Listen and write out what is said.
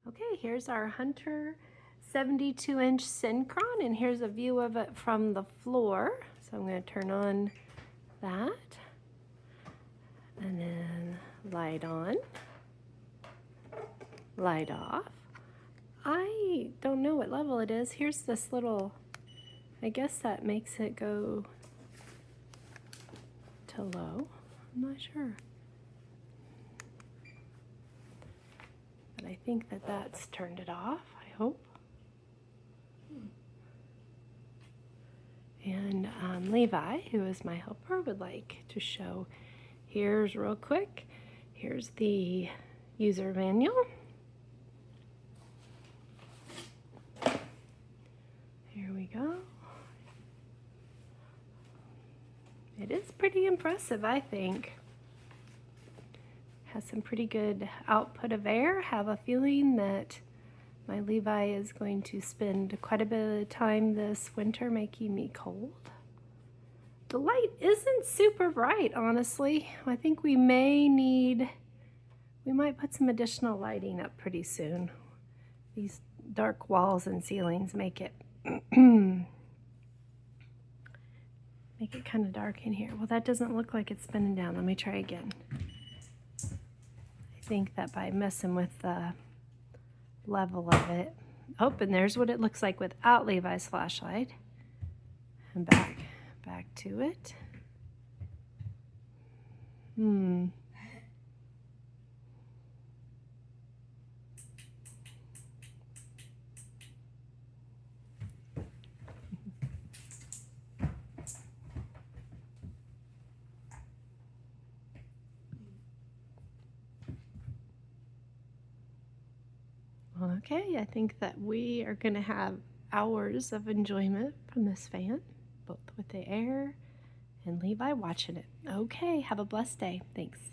Okay, here's our Hunter 72-inch Synchron, and here's a view of it from the floor. So I'm going to turn on that, and then light on, light off. I don't know what level it is. Here's this little, I guess that makes it go to low. I'm not sure. But I think that that's turned it off, I hope. And Levi, who is my helper, would like to show, here's real quick, here's the user manual. Here we go. It is pretty impressive, I think. Has some pretty good output of air. Have a feeling that my Levi is going to spend quite a bit of time this winter making me cold. The light isn't super bright, honestly. I think we might put some additional lighting up pretty soon. These dark walls and ceilings make it make it kind of dark in here. Well, that doesn't look like it's spinning down. Let me try again. I think that by messing with the level of it. Oh, and there's what it looks like without Levi's flashlight. And back to it. Okay, I think that we are going to have hours of enjoyment from this fan, both with the air and Levi watching it. Okay, have a blessed day. Thanks.